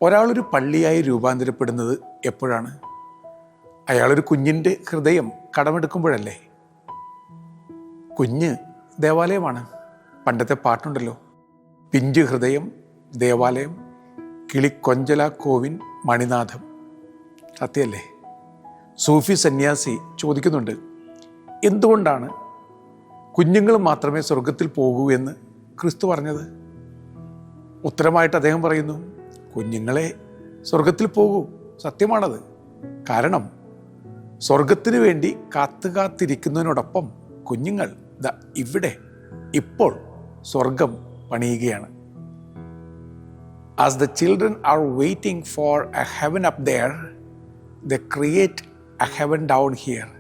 ഒരാളൊരു പള്ളിയായി രൂപാന്തരപ്പെടുന്നത് എപ്പോഴാണ്? അയാളൊരു കുഞ്ഞിൻ്റെ ഹൃദയം കടമെടുക്കുമ്പോഴല്ലേ? കുഞ്ഞ് ദേവാലയമാണ്. പണ്ടത്തെ പാട്ടുണ്ടല്ലോ, പിഞ്ചു ഹൃദയം ദേവാലയം, കിളിക്കൊഞ്ചല കോവിൻ മണിനാഥം. സത്യമല്ലേ? സൂഫി സന്യാസി ചോദിക്കുന്നുണ്ട്, എന്തുകൊണ്ടാണ് കുഞ്ഞുങ്ങൾ മാത്രമേ സ്വർഗത്തിൽ പോകൂ എന്ന് ക്രിസ്തു പറഞ്ഞത്? ഉത്തരമായിട്ട് അദ്ദേഹം പറയുന്നു, കുഞ്ഞുങ്ങളെ സ്വർഗത്തിൽ പോകൂ, സത്യമാണത്. കാരണം സ്വർഗത്തിന് വേണ്ടി കാത്തിരിക്കുന്നതിനോടൊപ്പം കുഞ്ഞുങ്ങൾ ഇവിടെ ഇപ്പോൾ സ്വർഗം പണിയുകയാണ്. As the children are waiting for a heaven up there, they create a heaven down here.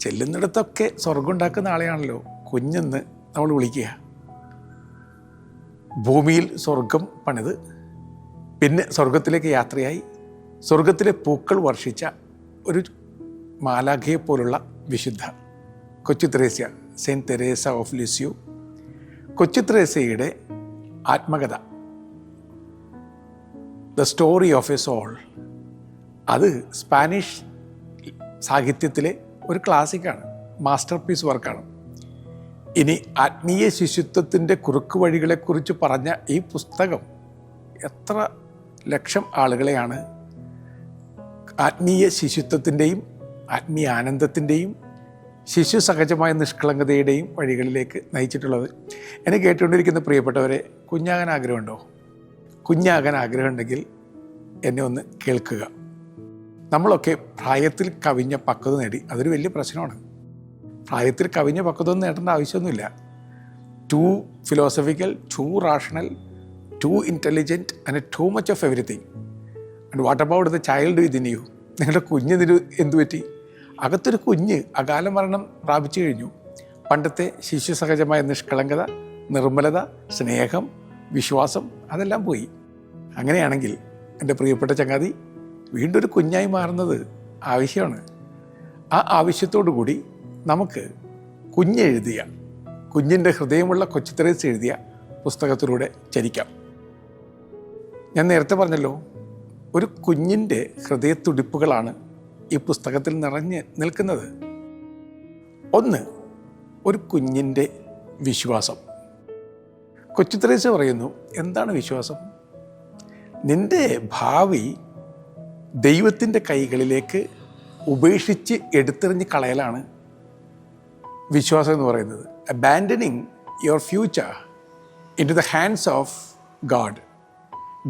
ചെല്ലുന്നിടത്തൊക്കെ സ്വർഗം ഉണ്ടാക്കുന്ന ആളെയാണല്ലോ കുഞ്ഞെന്ന് നമ്മൾ വിളിക്കുക. ഭൂമിയിൽ സ്വർഗം പണിത് പിന്നെ സ്വർഗത്തിലേക്ക് യാത്രയായി സ്വർഗത്തിലെ പൂക്കൾ വർഷിച്ച ഒരു മാലാഖയെ പോലുള്ള വിശുദ്ധ കൊച്ചു Theresia, saint Teresa of Lisieux. കൊച്ചു തെരേസയുടെ ആത്മകഥ the story of a soul, അത് സ്പാനിഷ് സാഹിത്യത്തിലെ ഒരു ക്ലാസിക്കാണ്, മാസ്റ്റർ പീസ് വർക്കാണ്. ഇനി ആത്മീയ ശിശുത്വത്തിൻ്റെ കുറുക്ക് വഴികളെക്കുറിച്ച് പറഞ്ഞ ഈ പുസ്തകം എത്ര ലക്ഷം ആളുകളെയാണ് ആത്മീയ ശിശുത്വത്തിൻ്റെയും ആത്മീയ ആനന്ദത്തിൻ്റെയും ശിശു സഹജമായ നിഷ്കളങ്കതയുടെയും വഴികളിലേക്ക് നയിച്ചിട്ടുള്ളത്. എന്നെ കേട്ടുകൊണ്ടിരിക്കുന്ന പ്രിയപ്പെട്ടവരെ, കുഞ്ഞാകാൻ ആഗ്രഹമുണ്ടോ? കുഞ്ഞാകാൻ ആഗ്രഹമുണ്ടെങ്കിൽ എന്നെ ഒന്ന് കേൾക്കുക. നമ്മളൊക്കെ പ്രായത്തിൽ കവിഞ്ഞ പക്വത നേടി, അതൊരു വലിയ പ്രശ്നമാണ്. പ്രായത്തിൽ കവിഞ്ഞ പക്വത ഒന്നും നേടേണ്ട ആവശ്യമൊന്നുമില്ല. Too philosophical, too rational, too intelligent and too much of everything. And what about the child within you? നിങ്ങളുടെ കുഞ്ഞിന് എന്തു പറ്റി? അകത്തൊരു കുഞ്ഞ് അകാല മരണം പ്രാപിച്ചു കഴിഞ്ഞു. പണ്ടത്തെ ശിശു സഹജമായ നിഷ്കളങ്കത, നിർമ്മലത, സ്നേഹം, വിശ്വാസം അതെല്ലാം പോയി. അങ്ങനെയാണെങ്കിൽ എൻ്റെ പ്രിയപ്പെട്ട ചങ്ങാതി, വീണ്ടും ഒരു കുഞ്ഞായി മാറുന്നത് ആവശ്യമാണ്. ആ ആവശ്യത്തോടു കൂടി നമുക്ക് കുഞ്ഞെഴുതിയ, കുഞ്ഞിൻ്റെ ഹൃദയമുള്ള കൊച്ചു തെരേസ എഴുതിയ പുസ്തകത്തിലൂടെ ചരിക്കാം. ഞാൻ നേരത്തെ പറഞ്ഞല്ലോ, ഒരു കുഞ്ഞിൻ്റെ ഹൃദയത്തുടിപ്പുകളാണ് ഈ പുസ്തകത്തിൽ നിറഞ്ഞ് നിൽക്കുന്നത്. ഒന്ന്, ഒരു കുഞ്ഞിൻ്റെ വിശ്വാസം. കൊച്ചു തെരേസ പറയുന്നു, എന്താണ് വിശ്വാസം? നിൻ്റെ ഭാവി ദൈവത്തിൻ്റെ കൈകളിലേക്ക് ഉപേക്ഷിച്ച് എടുത്തെറിഞ്ഞ് കളയലാണ് വിശ്വാസം എന്ന് പറയുന്നത്. Abandoning your future into the hands of God.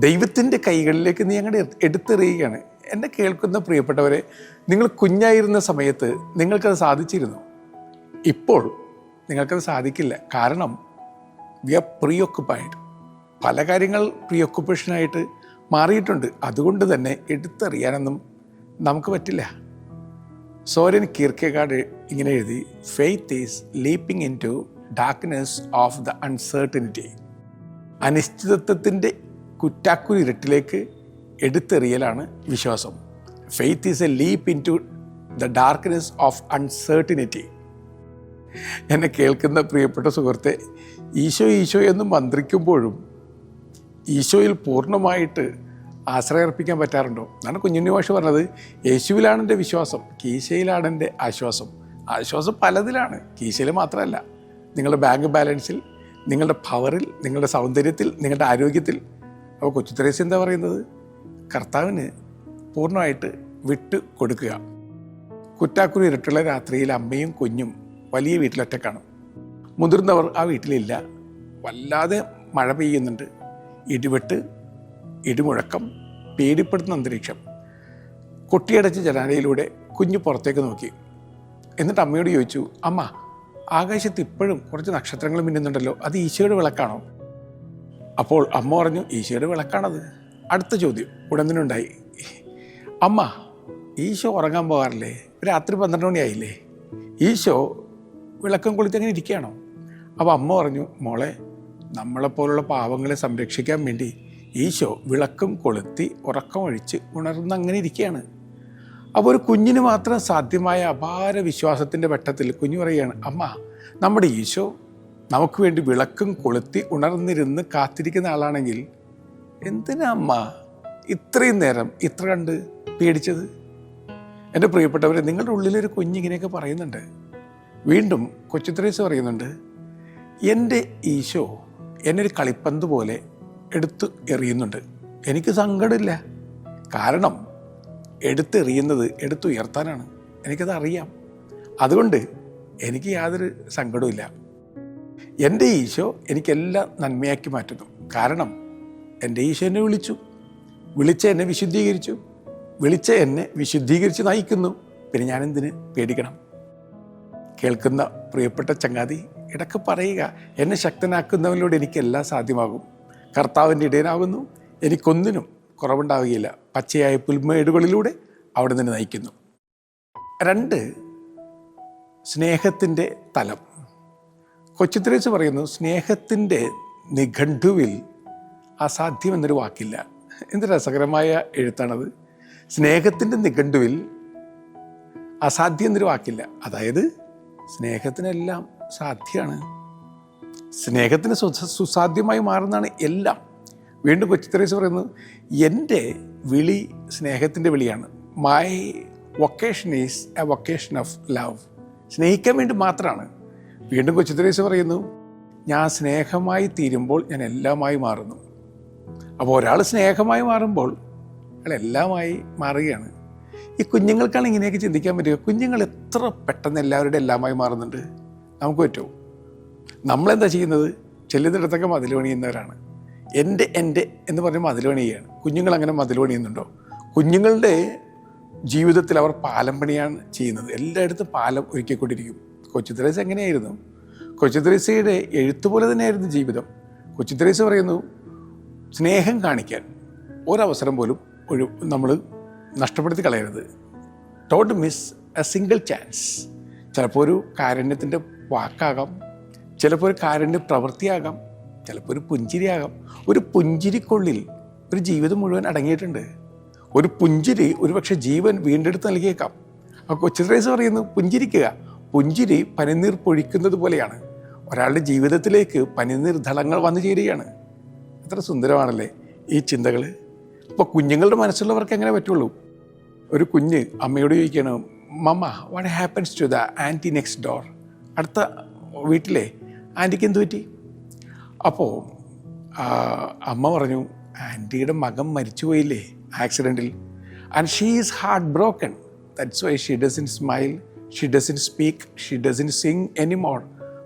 ദൈവത്തിൻ്റെ കൈകളിലേക്ക് നീ അങ്ങനെ എടുത്തെറിയുകയാണ്. എന്നെ കേൾക്കുന്ന പ്രിയപ്പെട്ടവരെ, നിങ്ങൾ കുഞ്ഞായിരുന്ന സമയത്ത് നിങ്ങൾക്കത് സാധിച്ചിരുന്നു. ഇപ്പോൾ നിങ്ങൾക്കത് സാധിക്കില്ല. കാരണം വി ആർ പ്രീഓക്കുപ്പൈഡ്. പല കാര്യങ്ങൾ പ്രീഓക്കുപ്പേഷനായിട്ട് മാറിയിട്ടുണ്ട്. അതുകൊണ്ട് തന്നെ എടുത്തെറിയാനൊന്നും നമുക്ക് പറ്റില്ല. സോരൻ കീർക്കെഗാഡ് ഇങ്ങനെ എഴുതി, faith is leaping into darkness of the uncertainty. അനിശ്ചിതത്വത്തിൻ്റെ കുറ്റാക്കുരു ഇരുട്ടിലേക്ക് എടുത്തെറിയലാണ് വിശ്വാസം. Faith is a leap into the darkness of uncertainty. എന്നെ കേൾക്കുന്ന പ്രിയപ്പെട്ട സുഹൃത്തെ, ഈശോ ഈശോ എന്ന് മന്ത്രിക്കുമ്പോഴും ഈശോയിൽ പൂർണ്ണമായിട്ട് ആശ്രയമർപ്പിക്കാൻ പറ്റാറുണ്ടോ? എന്നാണ് കുഞ്ഞുണ്ണി മാഷ് പറഞ്ഞത്. യേശുവിലാണ് എൻ്റെ വിശ്വാസം, കീശയിലാണ് എൻ്റെ ആശ്വാസം. ആശ്വാസം പലതിലാണ്, കീശയിൽ മാത്രമല്ല. നിങ്ങളുടെ ബാങ്ക് ബാലൻസിൽ, നിങ്ങളുടെ പവറിൽ, നിങ്ങളുടെ സൗന്ദര്യത്തിൽ, നിങ്ങളുടെ ആരോഗ്യത്തിൽ. അപ്പോൾ കൊച്ചു തെരേസ എന്താ പറയുന്നത്? കർത്താവിന് പൂർണ്ണമായിട്ട് വിട്ട് കൊടുക്കുക. കുറ്റാക്കുരു ഇരുട്ടുള്ള രാത്രിയിൽ അമ്മയും കുഞ്ഞും വലിയ വീട്ടിലൊറ്റക്കാണ്. മുതിർന്നവർ ആ വീട്ടിലില്ല. വല്ലാതെ മഴ പെയ്യുന്നുണ്ട്, ഇടിവെട്ട്, ഇടിമുഴക്കം, പേടിപ്പെടുത്തുന്ന അന്തരീക്ഷം. കൊട്ടിയടച്ച ജനാലയിലൂടെ കുഞ്ഞ് പുറത്തേക്ക് നോക്കി. എന്നിട്ട് അമ്മയോട് ചോദിച്ചു, അമ്മ, ആകാശത്ത് ഇപ്പോഴും കുറച്ച് നക്ഷത്രങ്ങൾ മിന്നുന്നുണ്ടല്ലോ, അത് ഈശോയുടെ വിളക്കാണോ? അപ്പോൾ അമ്മ പറഞ്ഞു, ഈശോയുടെ വിളക്കാണത്. അടുത്ത ചോദ്യം ഉടനെയുണ്ടായി, അമ്മ, ഈശോ ഉറങ്ങാൻ പോകാറില്ലേ? രാത്രി 12 മണിയായില്ലേ? ഈശോ വിളക്കം കൊളുത്തി അങ്ങനെ ഇരിക്കുകയാണോ? അപ്പോൾ അമ്മ പറഞ്ഞു, മോളെ, നമ്മളെപ്പോലുള്ള പാവങ്ങളെ സംരക്ഷിക്കാൻ വേണ്ടി ഈശോ വിളക്കം കൊളുത്തി ഉറക്കമൊഴിച്ച് ഉണർന്നങ്ങനെ ഇരിക്കുകയാണ്. അപ്പോൾ ഒരു കുഞ്ഞിന് മാത്രം സാധ്യമായ അപാര വിശ്വാസത്തിൻ്റെ വെട്ടത്തിൽ കുഞ്ഞു പറയുകയാണ്, അമ്മ, നമ്മുടെ ഈശോ നമുക്ക് വേണ്ടി വിളക്കും കൊളുത്തി ഉണർന്നിരുന്ന് കാത്തിരിക്കുന്ന ആളാണെങ്കിൽ എന്തിനാ അമ്മ ഇത്രയും നേരം ഇത്ര കണ്ട് പേടിച്ചത്? എൻ്റെ പ്രിയപ്പെട്ടവരെ, നിങ്ങളുടെ ഉള്ളിലൊരു കുഞ്ഞിങ്ങനെയൊക്കെ പറയുന്നുണ്ട്. വീണ്ടും കൊച്ചു ത്രേസ്യ പറയുന്നുണ്ട്, എൻ്റെ ഈശോ എന്നെ ഒരു കളിപ്പന്ത് പോലെ എടുത്ത് എറിയുന്നുണ്ട്. എനിക്ക് സങ്കടമില്ല. കാരണം എടുത്തെറിയുന്നത് എടുത്തുയർത്താനാണ്. എനിക്കത് അറിയാം. അതുകൊണ്ട് എനിക്ക് യാതൊരു സങ്കടവുമില്ല. എൻ്റെ ഈശോ എനിക്കെല്ലാം നന്മയാക്കി മാറ്റുന്നു. കാരണം എൻ്റെ ഈശോ എന്നെ വിളിച്ച എന്നെ വിശുദ്ധീകരിച്ച് നയിക്കുന്നു. പിന്നെ ഞാനെന്തിന് പേടിക്കണം? കേൾക്കുന്ന പ്രിയപ്പെട്ട ചങ്ങാതി, ഇടയ്ക്ക് പറയുക, എന്നെ ശക്തനാക്കുന്നവനിലൂടെ എനിക്കെല്ലാം സാധ്യമാകും. കർത്താവിൻ്റെ ഇടയനാകുന്നു, എനിക്കൊന്നിനും കുറവുണ്ടാവുകയില്ല. പച്ചയായ പുൽമേടുകളിലൂടെ അവിടെ നിന്ന് നയിക്കുന്നു. 2, സ്നേഹത്തിൻ്റെ തലം. കൊച്ചു ത്രേസ്യ പറയുന്നു, സ്നേഹത്തിൻ്റെ നിഘണ്ടുവിൽ അസാധ്യം എന്നൊരു വാക്കില്ല. എന്ത് രസകരമായ എഴുത്താണത്. സ്നേഹത്തിൻ്റെ നിഘണ്ടുവിൽ അസാധ്യം എന്നൊരു വാക്കില്ല. അതായത് സ്നേഹത്തിനെല്ലാം സാധ്യമാണ്. സ്നേഹത്തിന് സുസാധ്യമായി മാറുന്നതാണ് എല്ലാം. വീണ്ടും കൊച്ചു ത്രേസ്യ പറയുന്നത്, എൻ്റെ വിളി സ്നേഹത്തിൻ്റെ വിളിയാണ്. My vocation is a vocation of love. സ്നേഹിക്കാൻ വേണ്ടി മാത്രമാണ്. വീണ്ടും കൊച്ചു ത്രേസ്യ പറയുന്നു, ഞാൻ സ്നേഹമായി തീരുമ്പോൾ ഞാൻ എല്ലാമായി മാറുന്നു. അപ്പോൾ ഒരാൾ സ്നേഹമായി മാറുമ്പോൾ അയാൾ എല്ലാമായി മാറുകയാണ്. ഈ കുഞ്ഞുങ്ങൾക്കാണ് ഇങ്ങനെയൊക്കെ ചിന്തിക്കാൻ പറ്റുക. കുഞ്ഞുങ്ങൾ എത്ര പെട്ടെന്ന് എല്ലാവരുടെ എല്ലാമായി മാറുന്നുണ്ട്. നമുക്ക് പറ്റുമോ? നമ്മളെന്താ ചെയ്യുന്നത്? ചെല്ലുന്നിടത്തൊക്കെ മതിൽ പണിയുന്നവരാണ്. എൻ്റെ എന്ന് പറഞ്ഞ് മതിൽ പണിയുകയാണ്. കുഞ്ഞുങ്ങൾ അങ്ങനെ മതിൽ പണിയുന്നുണ്ടോ? കുഞ്ഞുങ്ങളുടെ ജീവിതത്തിൽ അവർ പാലം പണിയാണ് ചെയ്യുന്നത്. എല്ലായിടത്തും പാലം ഒരുക്കിക്കൊണ്ടിരിക്കും. കൊച്ചു ത്രേസ്യ എങ്ങനെയായിരുന്നു? കൊച്ചു ത്രേസ്യയുടെ എഴുത്തുപോലെ തന്നെയായിരുന്നു ജീവിതം. കൊച്ചു ത്രേസ്യ പറയുന്നു, സ്നേഹം കാണിക്കാൻ ഒരവസരം പോലും നമ്മൾ നഷ്ടപ്പെടുത്തി കളയരുത്. Don't miss A single chance. ചിലപ്പോൾ ഒരു കാരുണ്യത്തിൻ്റെ വാക്കാകാം, ചിലപ്പോൾ ഒരു കാരുണ്യ പ്രവൃത്തിയാകാം, ചിലപ്പോൾ ഒരു പുഞ്ചിരിയാകാം. ഒരു പുഞ്ചിരിക്കുള്ളിൽ ഒരു ജീവിതം മുഴുവൻ അടങ്ങിയിട്ടുണ്ട്. ഒരു പുഞ്ചിരി ഒരുപക്ഷെ ജീവൻ വീണ്ടെടുത്ത് നൽകിയേക്കാം. അപ്പോൾ കൊച്ചു ത്രേസ്യ പറയുന്നു, പുഞ്ചിരിക്കുക. പുഞ്ചിരി പനിനീർ പൊഴിക്കുന്നത് പോലെയാണ്. ഒരാളുടെ ജീവിതത്തിലേക്ക് പനിനീർ ദളങ്ങൾ വന്നു ചേരുകയാണ്. എത്ര സുന്ദരമാണല്ലേ ഈ ചിന്തകൾ. അപ്പോൾ കുഞ്ഞുങ്ങളുടെ മനസ്സുള്ളവർക്ക് എങ്ങനെ പറ്റുള്ളൂ? ഒരു കുഞ്ഞ് അമ്മയോട് ചോദിക്കുകയാണ്, mamma, what happens to the aunty next door? അടുത്ത വീട്ടിലെ ആൻറ്റിക്ക് എന്ത് പറ്റി? അപ്പോൾ അമ്മ പറഞ്ഞു, ആൻറ്റിയുടെ മകൻ മരിച്ചുപോയില്ലേ ആക്സിഡൻറ്റിൽ. And she is heart broken. That's why she doesn't smile, she doesn't speak, she doesn't sing anymore.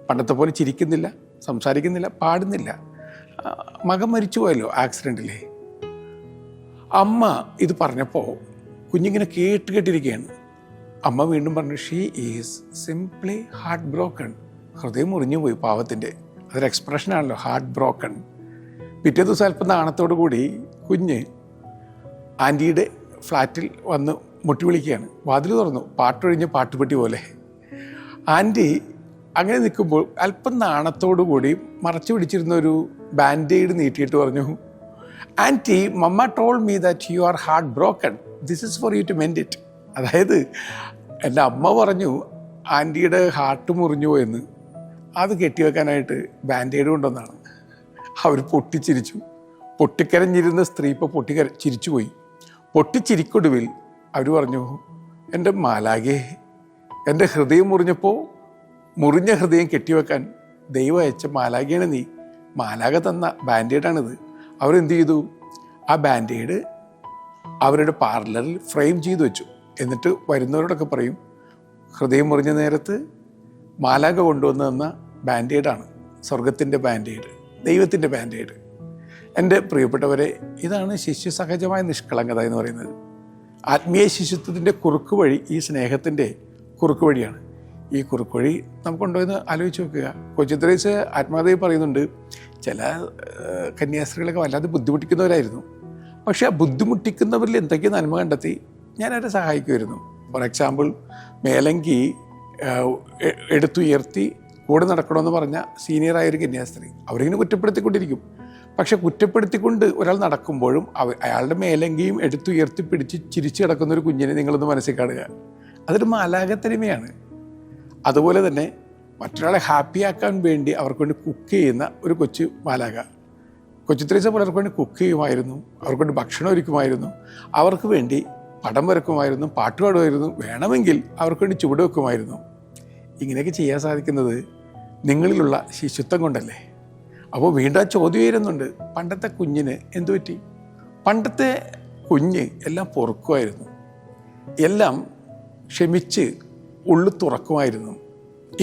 പണ്ടത്തെ പോലെ ചിരിക്കുന്നില്ല, സംസാരിക്കുന്നില്ല, പാടുന്നില്ല. മകൻ മരിച്ചുപോയല്ലോ ആക്സിഡൻറ്റിലെ. അമ്മ ഇത് പറഞ്ഞപ്പോൾ കുഞ്ഞിങ്ങനെ കേട്ടിരിക്കുകയാണ്. അമ്മ വീണ്ടും പറഞ്ഞു, she is simply heart broken. ഹൃദയം മുറിഞ്ഞു പോയി പാവത്തിൻ്റെ. അതൊരു എക്സ്പ്രഷനാണല്ലോ, ഹാർട്ട് ബ്രോക്കൺ. പിറ്റേ ദിവസം അല്പം നാണത്തോടു കൂടി കുഞ്ഞ് ആൻറ്റിയുടെ ഫ്ലാറ്റിൽ വന്ന് മുട്ടി വിളിക്കുകയാണ്. വാതിൽ തുറന്നു, പാട്ടൊഴിഞ്ഞ പാട്ടുപെട്ടി പോലെ. ആൻറ്റി അങ്ങനെ നിൽക്കുമ്പോൾ അല്പം നാണത്തോടു കൂടി മറച്ചു പിടിച്ചിരുന്ന ഒരു ബാൻഡേഡ് നീട്ടിയിട്ട് പറഞ്ഞു, aunty, mama told me that you are heart broken. This is for you to mend it. അതായത് എൻ്റെ അമ്മ പറഞ്ഞു ആൻറ്റിയുടെ ഹാർട്ട് മുറിഞ്ഞു പോയെന്ന്. അത് കെട്ടിവെക്കാനായിട്ട് ബാൻഡേഡ് കൊണ്ടുവന്നാണ്. അവർ പൊട്ടിച്ചിരിച്ചു. പൊട്ടിക്കരഞ്ഞിരുന്ന സ്ത്രീ ഇപ്പോൾ ചിരിച്ചുപോയി. പൊട്ടിച്ചിരിക്കൊടുവിൽ അവർ പറഞ്ഞു, എൻ്റെ മാലാകെ, എൻ്റെ ഹൃദയം മുറിഞ്ഞപ്പോൾ മുറിഞ്ഞ ഹൃദയം കെട്ടിവെക്കാൻ ദൈവം അയച്ച മാലാകയാണ് നീ. മാലാക തന്ന ബാൻഡേഡാണിത്. അവരെന്ത് ചെയ്തു? ആ ബാൻഡേഡ് അവരുടെ പാർലറിൽ ഫ്രെയിം ചെയ്തു വെച്ചു. എന്നിട്ട് വരുന്നവരോടൊക്കെ പറയും, ഹൃദയം മുറിഞ്ഞ നേരത്ത് മാലാക കൊണ്ടുവന്ന് തന്ന ബാൻഡേഡാണ്, സ്വർഗത്തിൻ്റെ ബാൻഡേഡ്, ദൈവത്തിൻ്റെ ബാൻഡേഡ്. എൻ്റെ പ്രിയപ്പെട്ടവരെ, ഇതാണ് ശിശുസഹജമായ നിഷ്കളങ്കത എന്ന് പറയുന്നത്. ആത്മീയ ശിശുത്വത്തിൻ്റെ കുറുക്ക് വഴി ഈ സ്നേഹത്തിൻ്റെ കുറുക്ക് വഴിയാണ്. ഈ കുറുക്ക് വഴി നമുക്കുണ്ടോയെന്ന് ആലോചിച്ച് നോക്കുക. കൊച്ചു ത്രേസ്യ ആത്മകഥയിൽ പറയുന്നുണ്ട്, ചില കന്യാസ്ത്രീകളൊക്കെ വല്ലാതെ ബുദ്ധിമുട്ടിക്കുന്നവരായിരുന്നു. പക്ഷേ ആ ബുദ്ധിമുട്ടിക്കുന്നവരിൽ എന്തൊക്കെ നന്മ കണ്ടെത്തി ഞാൻ അവരെ സഹായിക്കുമായിരുന്നു. ഫോർ എക്സാമ്പിൾ, മേലങ്കി എടുത്തുയർത്തി കൂടെ നടക്കണമെന്ന് പറഞ്ഞ സീനിയറായൊരു കന്യാസ്ത്രീ അവരിങ്ങനെ കുറ്റപ്പെടുത്തിക്കൊണ്ടിരിക്കും. പക്ഷെ കുറ്റപ്പെടുത്തിക്കൊണ്ട് ഒരാൾ നടക്കുമ്പോഴും അയാളുടെ മേലങ്കിയും എടുത്തുയർത്തി പിടിച്ച് ചിരിച്ചു കിടക്കുന്നൊരു കുഞ്ഞിനെ നിങ്ങളൊന്ന് മനസ്സിൽ കാണുക. അതൊരു മാലാഖത്തനിമയാണ്. അതുപോലെ തന്നെ മറ്റൊരാളെ ഹാപ്പിയാക്കാൻ വേണ്ടി അവർക്ക് വേണ്ടി കുക്ക് ചെയ്യുന്ന ഒരു കൊച്ചു മാലാഖ. കൊച്ചുത്രേസ്യ പലർക്ക് വേണ്ടി കുക്ക് ചെയ്യുമായിരുന്നു, അവർക്ക് വേണ്ടി ഭക്ഷണം ഒരുക്കുമായിരുന്നു, അവർക്ക് വേണ്ടി പടം വരക്കുമായിരുന്നു, പാട്ട് പാടുമായിരുന്നു, വേണമെങ്കിൽ അവർക്ക് വേണ്ടി ചുവട് വെക്കുമായിരുന്നു. ഇങ്ങനെയൊക്കെ ചെയ്യാൻ സാധിക്കുന്നത് നിങ്ങളിലുള്ള ശിശുത്വം കൊണ്ടല്ലേ? അപ്പോൾ വീണ്ടും ആ ചോദ്യം വരുന്നുണ്ട്, പണ്ടത്തെ കുഞ്ഞിന് എന്തു പറ്റി? പണ്ടത്തെ കുഞ്ഞ് എല്ലാം പൊറുക്കുമായിരുന്നു, എല്ലാം ക്ഷമിച്ച് ഉള്ളു തുറക്കുമായിരുന്നു.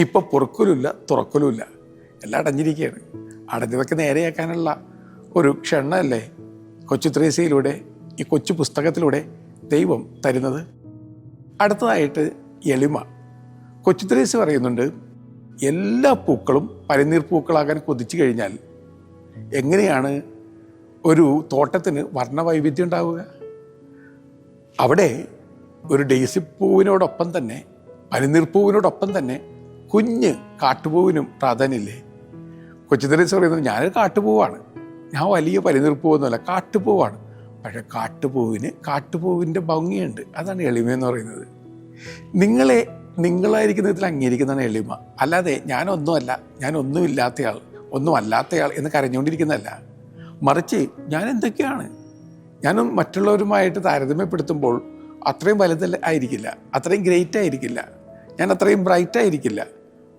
ഇപ്പോൾ പൊറുക്കലുമില്ല, തുറക്കലുമില്ല, എല്ലാം അടഞ്ഞിരിക്കുകയാണ്. അടഞ്ഞതൊക്കെ നേരെയാക്കാനുള്ള ഒരു ക്ഷണമല്ലേ കൊച്ചുത്രേസ്യയിലൂടെ, ഈ കൊച്ചു പുസ്തകത്തിലൂടെ ദൈവം തരുന്നത്. അടുത്തതായിട്ട് എളിമ. കൊച്ചുത്രേസ്യ പറയുന്നുണ്ട്, എല്ലാ പൂക്കളും പനിനീർ പൂക്കളാകാൻ കൊതിച്ചു കഴിഞ്ഞാൽ എങ്ങനെയാണ് ഒരു തോട്ടത്തിന് വർണ്ണവൈവിധ്യം ഉണ്ടാവുക? അവിടെ ഒരു ഡെയ്സി പൂവിനോടൊപ്പം തന്നെ, പനിനീർ പൂവിനോടൊപ്പം തന്നെ കുഞ്ഞ് കാട്ടുപൂവിനും പ്രാധാന്യമില്ലേ? കൊച്ചുത്രേസ്യ പറയുന്നത്, ഞാനൊരു കാട്ടുപൂവാണ്, ഞാൻ വലിയ പനിനീർ പൂവൊന്നുമല്ല, കാട്ടുപൂവാണ്. പക്ഷെ കാട്ടുപൂവിന് കാട്ടുപൂവിൻ്റെ ഭംഗിയുണ്ട്. അതാണ് എളിമയെന്ന് പറയുന്നത്. നിങ്ങളെ നിങ്ങളായിരിക്കുന്ന വിധത്തിൽ അംഗീകരിക്കുന്നതാണ് എളിമ. അല്ലാതെ ഞാനൊന്നുമല്ല, ഞാനൊന്നുമില്ലാത്തയാൾ, ഒന്നുമല്ലാത്തയാൾ എന്ന് കരഞ്ഞുകൊണ്ടിരിക്കുന്നതല്ല. മറിച്ച് ഞാൻ എന്തൊക്കെയാണ്, ഞാനും മറ്റുള്ളവരുമായിട്ട് താരതമ്യപ്പെടുത്തുമ്പോൾ അത്രയും വലുതല്ല ആയിരിക്കില്ല, അത്രയും ഗ്രേറ്റ് ആയിരിക്കില്ല, ഞാൻ അത്രയും ബ്രൈറ്റ് ആയിരിക്കില്ല.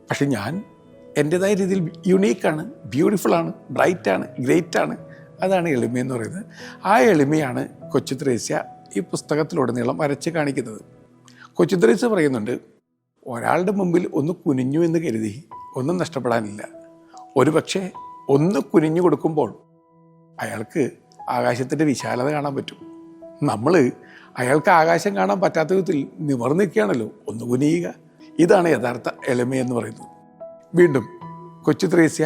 പക്ഷെ ഞാൻ എൻ്റെതായ രീതിയിൽ യുണീക്കാണ്, ബ്യൂട്ടിഫുള്ളാണ്, ബ്രൈറ്റാണ്, ഗ്രേറ്റാണ്. അതാണ് എളിമയെന്ന് പറയുന്നത്. ആ എളിമയാണ് കൊച്ചുത്രേസ്യ ഈ പുസ്തകത്തിലുടനീളം വരച്ച് കാണിക്കുന്നത്. കൊച്ചുത്രേസ്യ പറയുന്നുണ്ട്, ഒരാളുടെ മുമ്പിൽ ഒന്ന് കുനിഞ്ഞു എന്ന് കരുതി ഒന്നും നഷ്ടപ്പെടാനില്ല. ഒരു പക്ഷേ ഒന്ന് കുനിഞ്ഞു കൊടുക്കുമ്പോൾ അയാൾക്ക് ആകാശത്തിൻ്റെ വിശാലത കാണാൻ പറ്റും. നമ്മൾ അയാൾക്ക് ആകാശം കാണാൻ പറ്റാത്ത വിധത്തിൽ നിവർന്നു നിൽക്കുകയാണല്ലോ, ഒന്ന് കുനിയുക. ഇതാണ് യഥാർത്ഥ എളിമയെന്ന് പറയുന്നത്. വീണ്ടും കൊച്ചുത്രേസ്യ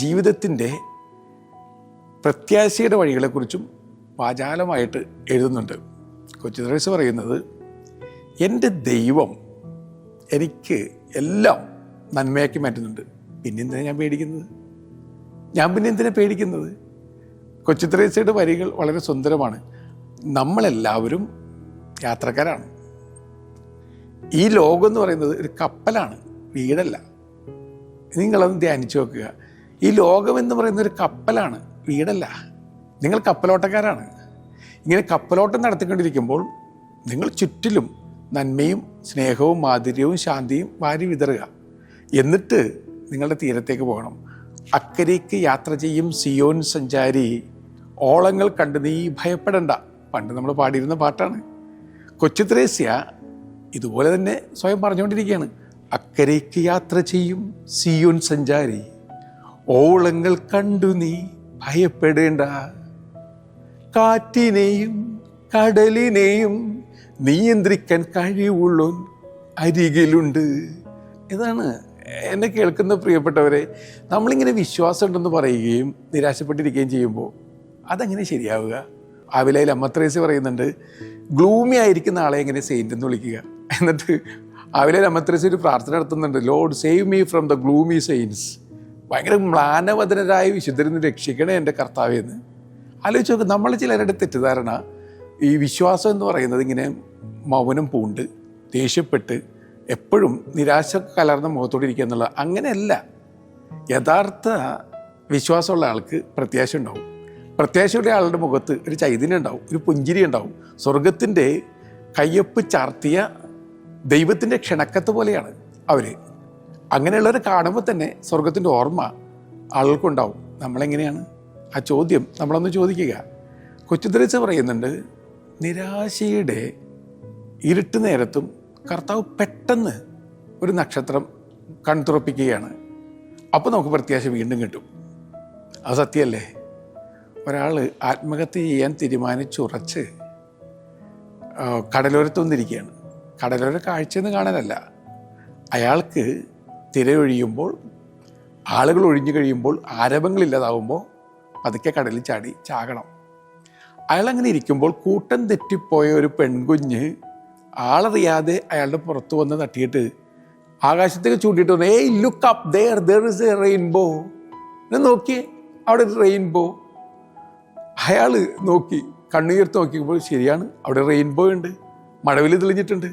ജീവിതത്തിൻ്റെ പ്രത്യാശയുടെ വഴികളെക്കുറിച്ചും വാചാലമായിട്ട് എഴുതുന്നുണ്ട്. കൊച്ചുത്രേസ്യ പറയുന്നത്, എൻ്റെ ദൈവം എനിക്ക് എല്ലാം നന്മയാക്കി മാറ്റുന്നുണ്ട്, പിന്നെന്തിനാ ഞാൻ പേടിക്കുന്നത്? പിന്നെ എന്തിനാ പേടിക്കുന്നത്? കൊച്ചുത്രേസ്യയുടെ വരികൾ വളരെ സുന്ദരമാണ്. നമ്മളെല്ലാവരും യാത്രക്കാരാണ്. ഈ ലോകം എന്ന് പറയുന്നത് ഒരു കപ്പലാണ്, വീടല്ല. നിങ്ങളത് ധ്യാനിച്ചു നോക്കുക. ഈ ലോകമെന്ന് പറയുന്ന ഒരു കപ്പലാണ്, വീടല്ല. നിങ്ങൾ കപ്പലോട്ടക്കാരാണ്. ഇങ്ങനെ കപ്പലോട്ടം നടത്തിക്കൊണ്ടിരിക്കുമ്പോൾ നിങ്ങൾ ചുറ്റിലും നന്മയും സ്നേഹവും മാധുര്യവും ശാന്തിയും വാരി വിതറുക. എന്നിട്ട് നിങ്ങളുടെ തീരത്തേക്ക് പോകണം. അക്കരയ്ക്ക് യാത്ര ചെയ്യും സിയോൻ സഞ്ചാരി, ഓളങ്ങൾ കണ്ട് നീ ഭയപ്പെടണ്ട. പണ്ട് നമ്മൾ പാടിയിരുന്ന പാട്ടാണ്. കൊച്ചുത്രേസ്യ ഇതുപോലെ തന്നെ സ്വയം പറഞ്ഞുകൊണ്ടിരിക്കുകയാണ്. അക്കരയ്ക്ക് യാത്ര ചെയ്യും സിയോൻ സഞ്ചാരി, ഓളങ്ങൾ കണ്ടു നീ ഭയപ്പെടേണ്ട. കാറ്റിനെയും കടലിനെയും നിയന്ത്രിക്കാൻ കഴിവുള്ളോൻ അരികിലുണ്ട്. ഇതാണ് എന്നെ കേൾക്കുന്ന പ്രിയപ്പെട്ടവരെ. നമ്മളിങ്ങനെ വിശ്വാസം ഉണ്ടെന്ന് പറയുകയും നിരാശപ്പെട്ടിരിക്കുകയും ചെയ്യുമ്പോൾ അതെങ്ങനെ ശരിയാവുക? ആവിലയിൽ അമ്മത്രേസ്യ പറയുന്നുണ്ട്, ഗ്ലൂമി ആയിരിക്കുന്ന ആളെ എങ്ങനെ സെയിൻ്റ് എന്ന് വിളിക്കുക. എന്നിട്ട് ആവിലയിൽ അമ്മത്രേസ്യ ഒരു പ്രാർത്ഥന നടത്തുന്നുണ്ട്, Lord save me from the gloomy saints. ഭയങ്കര മ്ലാനവദനരായ വിശുദ്ധരിൽ നിന്ന് രക്ഷിക്കണേ എൻ്റെ കർത്താവെന്ന്. ആലോചിച്ച് നോക്ക്, നമ്മൾ ചിലരുടെ തെറ്റിദ്ധാരണ ഈ വിശ്വാസം എന്ന് പറയുന്നത് ഇങ്ങനെ മൗനം പൂണ്ട് ദേഷ്യപ്പെട്ട് എപ്പോഴും നിരാശ കലർന്ന മുഖത്തോടെ ഇരിക്കുക എന്നുള്ള അങ്ങനെയല്ല. യഥാർത്ഥ വിശ്വാസമുള്ള ആൾക്ക് പ്രത്യാശ ഉണ്ടാവും. പ്രത്യാശയുള്ള ആളുടെ മുഖത്ത് ഒരു ചൈതന്യം ഉണ്ടാവും, ഒരു പുഞ്ചിരി ഉണ്ടാവും. സ്വർഗത്തിൻ്റെ കയ്യൊപ്പ് ചാർത്തിയ ദൈവത്തിൻ്റെ ക്ഷണക്കത്ത് പോലെയാണ് അവർ. അങ്ങനെയുള്ളവരെ കാണുമ്പോൾ തന്നെ സ്വർഗത്തിൻ്റെ ഓർമ്മ ആളുകൾക്കുണ്ടാവും. നമ്മളെങ്ങനെയാണ്? ആ ചോദ്യം നമ്മളൊന്ന് ചോദിക്കുക. കൊച്ചുത്രേസ്യ പറയുന്നുണ്ട്, നിരാശയുടെ ഇരുട്ട് നേരത്തും കർത്താവ് പെട്ടെന്ന് ഒരു നക്ഷത്രം കൺതുറപ്പിക്കുകയാണ്. അപ്പോൾ നമുക്ക് പ്രത്യാശ വീണ്ടും കിട്ടും. അത് സത്യമല്ലേ? ഒരാൾ ആത്മഹത്യ ചെയ്യാൻ തീരുമാനിച്ചുറച്ച് കടലോരത്ത് വന്നിരിക്കുകയാണ്. കടലോര കാഴ്ചയെന്ന് കാണാനല്ല, അയാൾക്ക് തിരയൊഴിയുമ്പോൾ, ആളുകൾ ഒഴിഞ്ഞു കഴിയുമ്പോൾ, ആരവങ്ങളില്ലാതാവുമ്പോൾ പതുക്കെ കടലിൽ ചാടി ചാകണം. അയാളങ്ങനെ ഇരിക്കുമ്പോൾ കൂട്ടം തെറ്റിപ്പോയ ഒരു പെൺകുഞ്ഞ് ആളറിയാതെ അയാളുടെ പുറത്ത് വന്ന് തട്ടിയിട്ട് ആകാശത്തേക്ക് ചൂണ്ടിയിട്ട് പറഞ്ഞു, hey look up, there is a rainbow. നോക്കിയേ, അവിടെ ഒരു റെയിൻബോ. അയാൾ നോക്കി, കണ്ണുയർത്ത് നോക്കിയപ്പോൾ ശരിയാണ്, അവിടെ റെയിൻബോ ഉണ്ട്, മഴവിൽ തെളിഞ്ഞിട്ടുണ്ട്.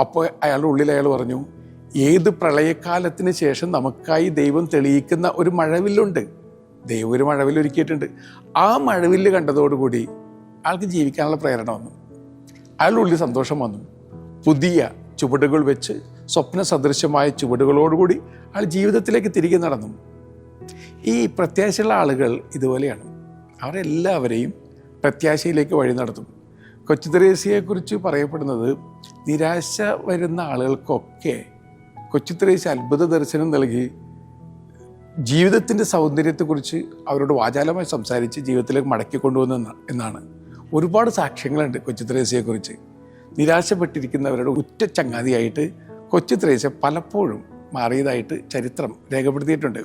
അപ്പോൾ അയാളുടെ ഉള്ളിൽ അയാൾ പറഞ്ഞു, ഏത് പ്രളയകാലത്തിന് ശേഷം നമുക്കായി ദൈവം തെളിയിക്കുന്ന ഒരു മഴവില്ലുണ്ട്. ദൈവം ഒരു മഴവില്ല് ഒരുക്കിയിട്ടുണ്ട്. ആ മഴവില്ല് കണ്ടതോടുകൂടി ആൾക്ക് ജീവിക്കാനുള്ള പ്രേരണ വന്നു, അയാളുടെ ഉള്ളിൽ സന്തോഷം വന്നു. പുതിയ ചുവടുകൾ വെച്ച് സ്വപ്ന സദൃശമായ ചുവടുകളോടുകൂടി അയാൾ ജീവിതത്തിലേക്ക് തിരികെ നടന്നു. ഈ പ്രത്യാശയുള്ള ആളുകൾ ഇതുപോലെയാണ്. അവരെല്ലാവരെയും പ്രത്യാശയിലേക്ക് വഴി നടത്തും. കൊച്ചു ത്രേസ്യയെക്കുറിച്ച് പറയപ്പെടുന്നത്, നിരാശ വരുന്ന ആളുകൾക്കൊക്കെ കൊച്ചു ത്രേസ്യ അത്ഭുത ദർശനം നൽകി ജീവിതത്തിൻ്റെ സൗന്ദര്യത്തെക്കുറിച്ച് അവരോട് വാചാലമായി സംസാരിച്ച് ജീവിതത്തിലേക്ക് മടക്കിക്കൊണ്ടുവന്ന എന്നാണ്. ഒരുപാട് സാക്ഷ്യങ്ങളുണ്ട് കൊച്ചു ത്രേസ്യയെക്കുറിച്ച്. നിരാശപ്പെട്ടിരിക്കുന്നവരുടെ ഉറ്റ ചങ്ങാതിയായിട്ട് കൊച്ചു ത്രേസ്യ പലപ്പോഴും മാറിയതായിട്ട് ചരിത്രം രേഖപ്പെടുത്തിയിട്ടുണ്ട്.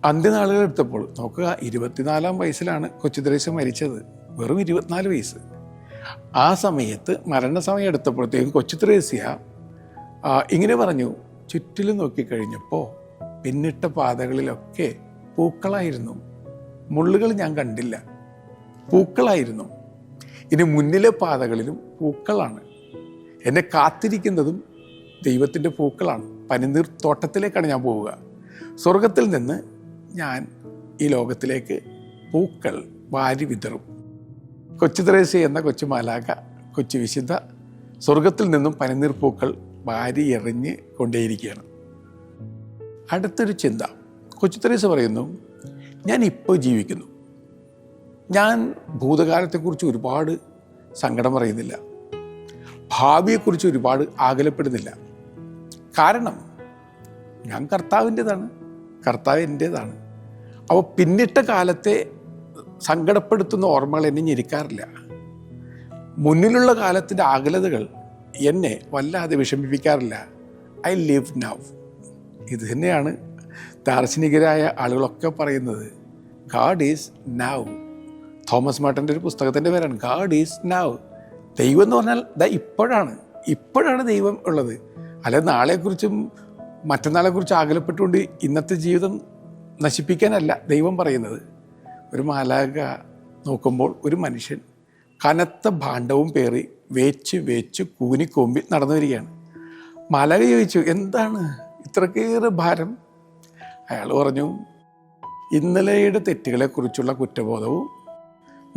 അന്ത്യനാളുകൾ എടുത്തപ്പോൾ നോക്കുക, 24 വയസ്സിലാണ് കൊച്ചു ത്രേസ്യ മരിച്ചത്. വെറും 24 വയസ്സ്. ആ സമയത്ത് മരണസമയം എടുത്തപ്പോഴത്തേക്ക് കൊച്ചു ത്രേസ്യ ഇങ്ങനെ പറഞ്ഞു, ചുറ്റിലും നോക്കിക്കഴിഞ്ഞപ്പോൾ പിന്നിട്ട പാതകളിലൊക്കെ പൂക്കളായിരുന്നു, മുള്ളുകൾ ഞാൻ കണ്ടില്ല, പൂക്കളായിരുന്നു. ഇനി മുന്നിലെ പാതകളിലും പൂക്കളാണ്. എന്നെ കാത്തിരിക്കുന്നതും ദൈവത്തിൻ്റെ പൂക്കളാണ്. പനിനീർ തോട്ടത്തിലേക്കാണ് ഞാൻ പോവുക. സ്വർഗത്തിൽ നിന്ന് ഞാൻ ഈ ലോകത്തിലേക്ക് പൂക്കൾ വാരി വിതറും. കൊച്ചു ത്രേസ്യ എന്ന കൊച്ചു മാലാഖ, കൊച്ചു വിശുദ്ധ, സ്വർഗത്തിൽ നിന്നും പനിനീർ പൂക്കൾ വാരി എറിഞ്ഞ് കൊണ്ടേയിരിക്കുകയാണ്. അടുത്തൊരു ചിന്ത, കൊച്ചു ത്രേസ്യ പറയുന്നു, ഞാൻ ഇപ്പോൾ ജീവിക്കുന്നു. ഞാൻ ഭൂതകാലത്തെക്കുറിച്ച് ഒരുപാട് സങ്കടം പറയുന്നില്ല, ഭാവിയെക്കുറിച്ച് ഒരുപാട് ആകുലപ്പെടുന്നില്ല. കാരണം ഞാൻ കർത്താവിൻ്റെതാണ്, കർത്താവ് എൻ്റേതാണ്. അപ്പോൾ പിന്നിട്ട കാലത്തെ സങ്കടപ്പെടുത്തുന്ന ഓർമ്മകൾ എന്നെ ഞെരിക്കാറില്ല. മുന്നിലുള്ള കാലത്തിൻ്റെ ആകുലതകൾ എന്നെ വല്ലാതെ വിഷമിപ്പിക്കാറില്ല. I live now. ഇത് തന്നെയാണ് ദാർശനികരായ ആളുകളൊക്കെ പറയുന്നത്. God is now. തോമസ് മാർട്ടിൻ്റെ ഒരു പുസ്തകത്തിൻ്റെ പേരാണ് ഗാഡ് ഈസ് നൗ. ദൈവം എന്ന് പറഞ്ഞാൽ ഇപ്പോഴാണ് ദൈവം ഉള്ളത്. അല്ലാതെ നാളെക്കുറിച്ചും മറ്റന്നാളെക്കുറിച്ച് ആകുലപ്പെട്ടുകൊണ്ട് ഇന്നത്തെ ജീവിതം നശിപ്പിക്കാനല്ല ദൈവം പറയുന്നത്. ഒരു മാലാഖ നോക്കുമ്പോൾ ഒരു മനുഷ്യൻ കനത്ത ഭാണ്ഡവും പേറി വേച്ച് കൂനിക്കൊമ്പി നടന്നു വരികയാണ്. മാലാഖ ചോദിച്ചു, എന്താണ് ഇത്രക്കേറെ ഭാരം? അയാൾ പറഞ്ഞു, ഇന്നലെയുടെ തെറ്റുകളെക്കുറിച്ചുള്ള കുറ്റബോധവും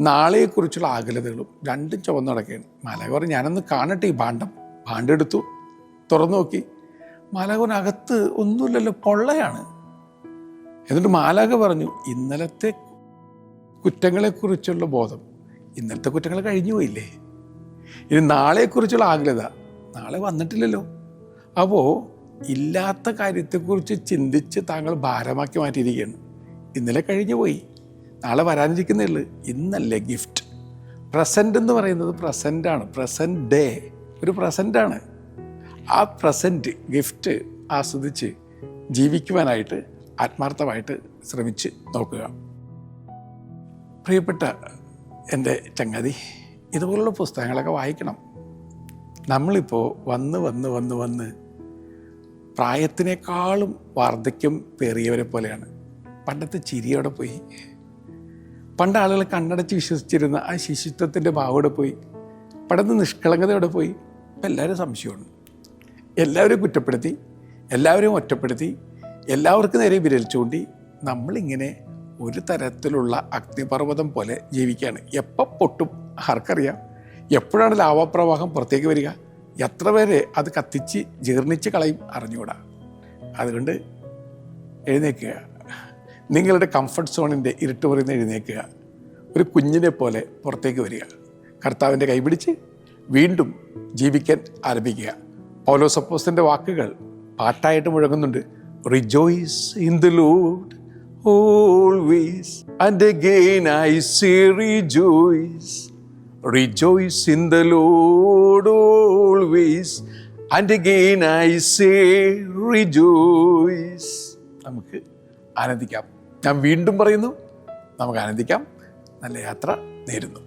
നാളെയെക്കുറിച്ചുള്ള ആകുലതകളും രണ്ടും ചുവന്ന് നടക്കുകയാണ്. മാലാഖ പറഞ്ഞു, ഞാനൊന്ന് കാണട്ടെ ഈ ഭാണ്ഡം എടുത്തു, തുറന്നു നോക്കി. മാലാഖ പറഞ്ഞു, അകത്ത് ഒന്നുമില്ലല്ലോ, പൊള്ളയാണ്. എന്നിട്ട് മാലാഖ പറഞ്ഞു, ഇന്നലത്തെ കുറ്റങ്ങളെക്കുറിച്ചുള്ള ബോധം, ഇന്നലത്തെ കുറ്റങ്ങൾ കഴിഞ്ഞു പോയില്ലേ, ഇനി നാളെക്കുറിച്ചുള്ള ആകുലത, നാളെ വന്നിട്ടില്ലല്ലോ. അപ്പോൾ ഇല്ലാത്ത കാര്യത്തെക്കുറിച്ച് ചിന്തിച്ച് താങ്കൾ ഭാരമാക്കി മാറ്റിയിരിക്കുകയാണ്. ഇന്നലെ കഴിഞ്ഞു പോയി, നാളെ വരാനിരിക്കുന്നേ ഉള്ളൂ. ഇന്നല്ലേ ഗിഫ്റ്റ്. പ്രസൻറ്റ് എന്ന് പറയുന്നത് പ്രസൻറ്റാണ്. പ്രസൻറ്റ് ഡേ ഒരു പ്രസൻറ്റാണ്. ആ പ്രസൻറ്റ് ഗിഫ്റ്റ് ആസ്വദിച്ച് ജീവിക്കുവാനായിട്ട് ആത്മാർത്ഥമായിട്ട് ശ്രമിച്ച് നോക്കുക. പ്രിയപ്പെട്ട എൻ്റെ ചങ്ങാതി, ഇതുപോലുള്ള പുസ്തകങ്ങളൊക്കെ വായിക്കണം. നമ്മളിപ്പോൾ വന്ന് പ്രായത്തിനേക്കാളും വാർദ്ധക്യം പേറിയവരെ പോലെയാണ്. പണ്ടത്തെ ചിരിയോടെ പോയി. പണ്ട് ആളുകൾ കണ്ണടച്ച് വിശ്വസിച്ചിരുന്ന ആ ശിശുത്വത്തിൻ്റെ ഭാവോടെ പോയി. പണ്ടത്തെ നിഷ്കളങ്കതയോടെ പോയി. ഇപ്പം എല്ലാവരും സംശയമാണ്. എല്ലാവരെയും കുറ്റപ്പെടുത്തി, എല്ലാവരെയും ഒറ്റപ്പെടുത്തി, എല്ലാവർക്കും നേരെ വിരൽ ചൂണ്ടി നമ്മളിങ്ങനെ ഒരു തരത്തിലുള്ള അഗ്നിപർവ്വതം പോലെ ജീവിക്കുകയാണ്. എപ്പം പൊട്ടും ആർക്കറിയാം? എപ്പോഴാണ് ലാവാപ്രവാഹം പുറത്തേക്ക് വരിക? എത്ര പേരെ അത് കത്തിച്ച് ജീർണിച്ച് കളയും അറിഞ്ഞുകൂടാ. അതുകൊണ്ട് എഴുന്നേൽക്കുക. നിങ്ങളുടെ കംഫർട്ട് സോണിൻ്റെ ഇരുട്ട് പറയുന്ന എഴുന്നേൽക്കുക. ഒരു കുഞ്ഞിനെ പോലെ പുറത്തേക്ക് വരിക. കർത്താവിൻ്റെ കൈപിടിച്ച് വീണ്ടും ജീവിക്കാൻ ആരംഭിക്കുക. പൗലോസ് അപ്പോസ്തലൻ്റെ വാക്കുകൾ പാട്ടായിട്ട് മുഴങ്ങുന്നുണ്ട്. Rejoice in the Lord always, and again I say rejoice. Rejoice in the Lord always, and again I say rejoice. നമുക്ക് ആനന്ദിക്കാം. ഞാൻ വീണ്ടും പറയുന്നു, നമുക്ക് ആനന്ദിക്കാം. നല്ല യാത്ര നേരുന്നു.